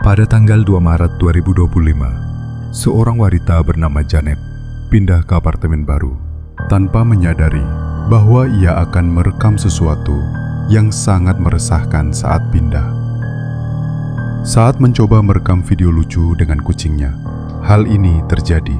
Pada tanggal 2 Maret 2025, seorang wanita bernama Janet pindah ke apartemen baru tanpa menyadari bahwa ia akan merekam sesuatu yang sangat meresahkan saat pindah. Saat mencoba merekam video lucu dengan kucingnya, hal ini terjadi.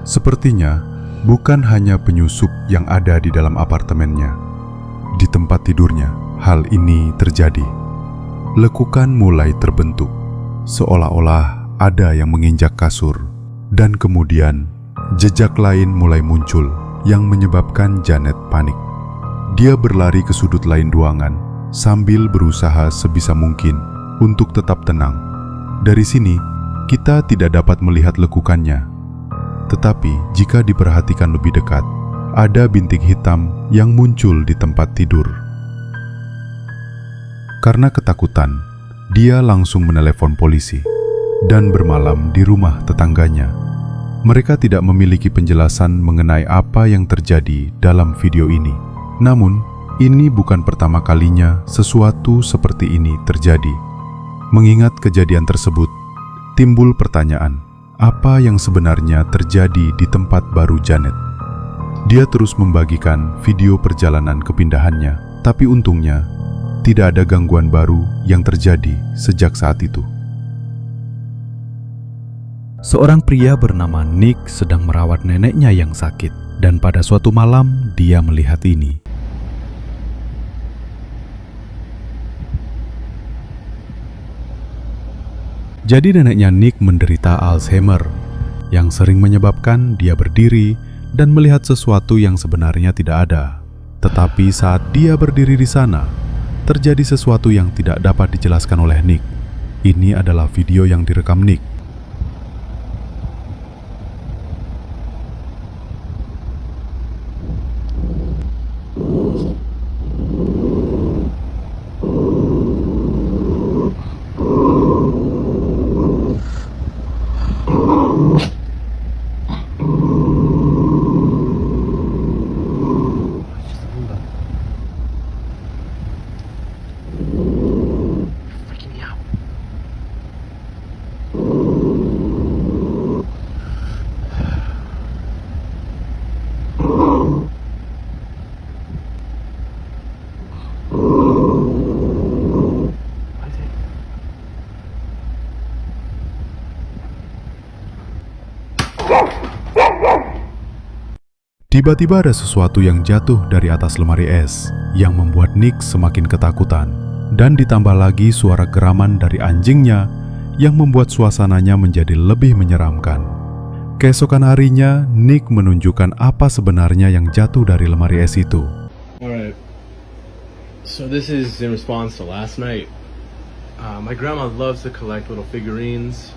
Sepertinya bukan hanya penyusup yang ada di dalam apartemennya. Di tempat tidurnya, hal ini terjadi. Lekukan mulai terbentuk, seolah-olah ada yang menginjak kasur, dan kemudian jejak lain mulai muncul yang menyebabkan Janet panik. Dia berlari ke sudut lain ruangan sambil berusaha sebisa mungkin untuk tetap tenang. Dari sini, kita tidak dapat melihat lekukannya. Tetapi jika diperhatikan lebih dekat, ada bintik hitam yang muncul di tempat tidur. Karena ketakutan, dia langsung menelepon polisi dan bermalam di rumah tetangganya. Mereka tidak memiliki penjelasan mengenai apa yang terjadi dalam video ini. Namun, ini bukan pertama kalinya sesuatu seperti ini terjadi. Mengingat kejadian tersebut, timbul pertanyaan, apa yang sebenarnya terjadi di tempat baru Janet? Dia terus membagikan video perjalanan kepindahannya, tapi untungnya tidak ada gangguan baru yang terjadi sejak saat itu. Seorang pria bernama Nick sedang merawat neneknya yang sakit, dan pada suatu malam dia melihat ini. Jadi neneknya Nick menderita Alzheimer, yang sering menyebabkan dia berdiri dan melihat sesuatu yang sebenarnya tidak ada. Tetapi saat dia berdiri di sana, terjadi sesuatu yang tidak dapat dijelaskan oleh Nick. Ini adalah video yang direkam Nick. Tiba-tiba ada sesuatu yang jatuh dari atas lemari es yang membuat Nick semakin ketakutan, dan ditambah lagi suara geraman dari anjingnya yang membuat suasananya menjadi lebih menyeramkan. Keesokan harinya, Nick menunjukkan apa sebenarnya yang jatuh dari lemari es itu. Alright, so this is in response to last night. My grandma loves to collect little figurines.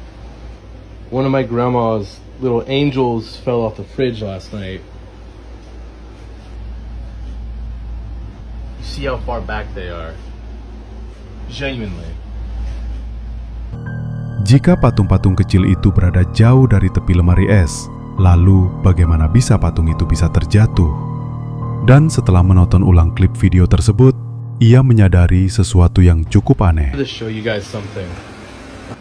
One of my grandma's little angels fell off the fridge last night. You see how far back they are? Genuinely. Jika patung-patung kecil itu berada jauh dari tepi lemari es, lalu bagaimana bisa patung itu bisa terjatuh? Dan setelah menonton ulang klip video tersebut, ia menyadari sesuatu yang cukup aneh. To show you guys something.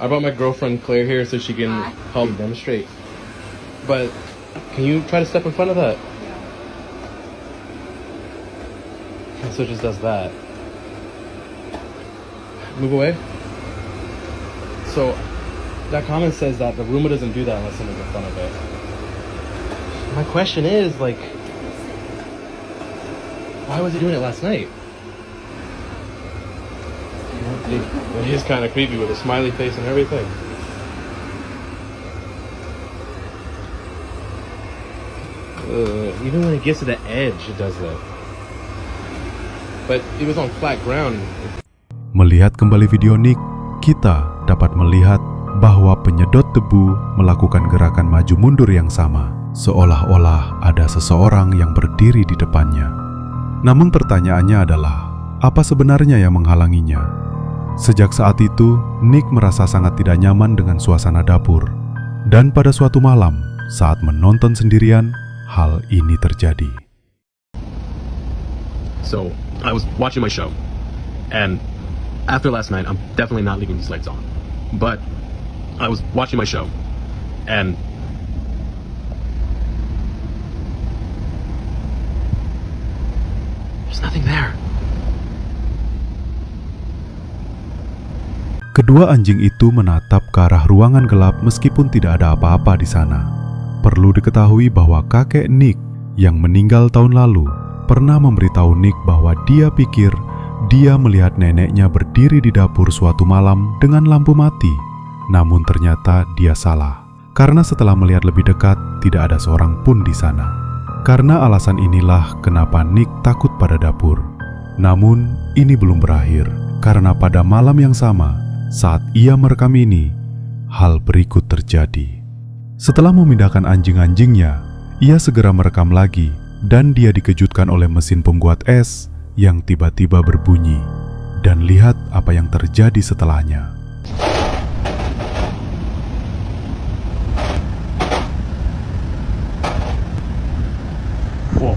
I brought my girlfriend Claire here so she can help demonstrate. But can you try to step in front of that? So it just does that. Move away. So that comment says that the Roomba doesn't do that unless someone's in front of it. My question is, like, why was he doing it last night? It is kind of creepy with a smiley face and everything. Even when it gets to the edge, it does that. But it was on flat ground. Melihat kembali video Nick, kita dapat melihat bahwa penyedot debu melakukan gerakan maju mundur yang sama, seolah-olah ada seseorang yang berdiri di depannya. Namun pertanyaannya adalah, apa sebenarnya yang menghalanginya? Sejak saat itu, Nick merasa sangat tidak nyaman dengan suasana dapur. Dan pada suatu malam, saat menonton sendirian, hal ini terjadi. So, I was watching my show, and after last night, I'm definitely not leaving these lights on. But I was watching my show, and there's nothing there. Kedua anjing itu menatap ke arah ruangan gelap meskipun tidak ada apa-apa di sana. Perlu diketahui bahwa kakek Nick yang meninggal tahun lalu pernah memberitahu Nick bahwa dia pikir dia melihat neneknya berdiri di dapur suatu malam dengan lampu mati. Namun ternyata dia salah, karena setelah melihat lebih dekat tidak ada seorang pun di sana. Karena alasan inilah kenapa Nick takut pada dapur. Namun ini belum berakhir, karena pada malam yang sama, saat ia merekam ini, hal berikut terjadi. Setelah memindahkan anjing-anjingnya, ia segera merekam lagi dan dia dikejutkan oleh mesin pembuat es yang tiba-tiba berbunyi. Dan lihat apa yang terjadi setelahnya. Whoa.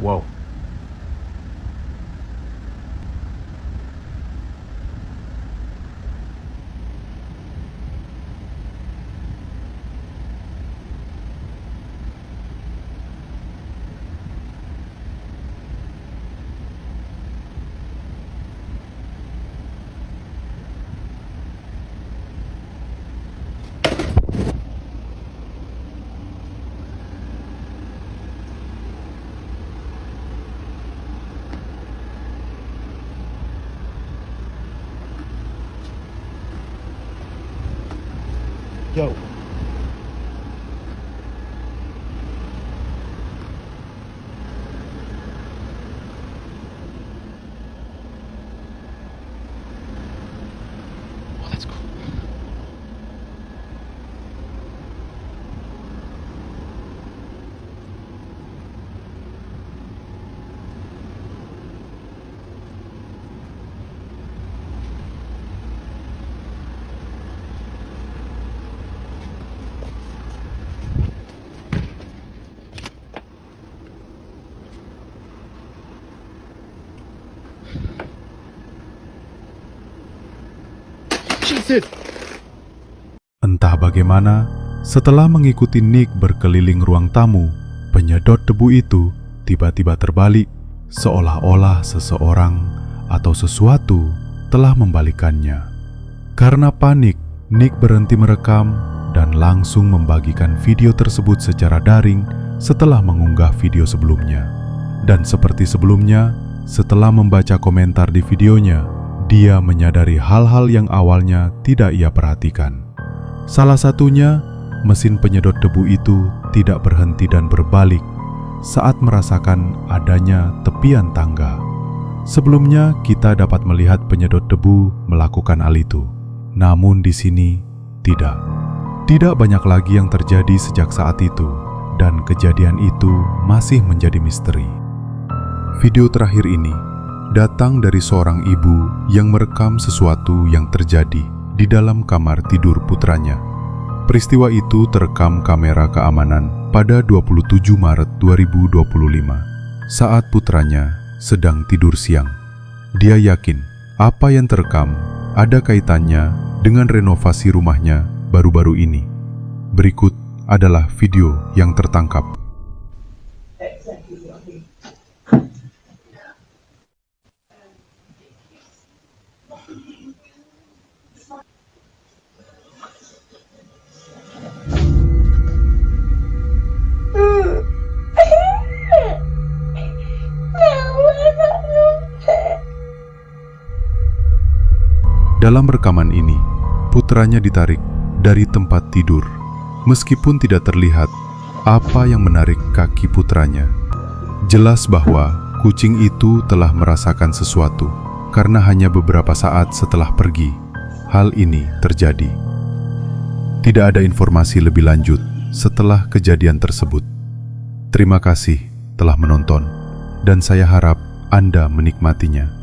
Whoa. Yo. Oh, that's cool. Jesus! Entah bagaimana, setelah mengikuti Nick berkeliling ruang tamu, penyedot debu itu tiba-tiba terbalik, seolah-olah seseorang atau sesuatu telah membalikannya. Karena panik, Nick berhenti merekam dan langsung membagikan video tersebut secara daring setelah mengunggah video sebelumnya. Dan seperti sebelumnya, setelah membaca komentar di videonya, dia menyadari hal-hal yang awalnya tidak ia perhatikan. Salah satunya, mesin penyedot debu itu tidak berhenti dan berbalik saat merasakan adanya tepian tangga. Sebelumnya, kita dapat melihat penyedot debu melakukan hal itu. Namun di sini, tidak. Tidak banyak lagi yang terjadi sejak saat itu. dan kejadian itu masih menjadi misteri. Video terakhir ini datang dari seorang ibu yang merekam sesuatu yang terjadi di dalam kamar tidur putranya. Peristiwa itu terekam kamera keamanan pada 27 Maret 2025 saat putranya sedang tidur siang. Dia yakin apa yang terekam ada kaitannya dengan renovasi rumahnya baru-baru ini. Berikut adalah video yang tertangkap. Dalam rekaman ini, putranya ditarik dari tempat tidur. Meskipun tidak terlihat apa yang menarik kaki putranya, jelas bahwa kucing itu telah merasakan sesuatu karena hanya beberapa saat setelah pergi, hal ini terjadi. Tidak ada informasi lebih lanjut setelah kejadian tersebut. Terima kasih telah menonton, dan saya harap Anda menikmatinya.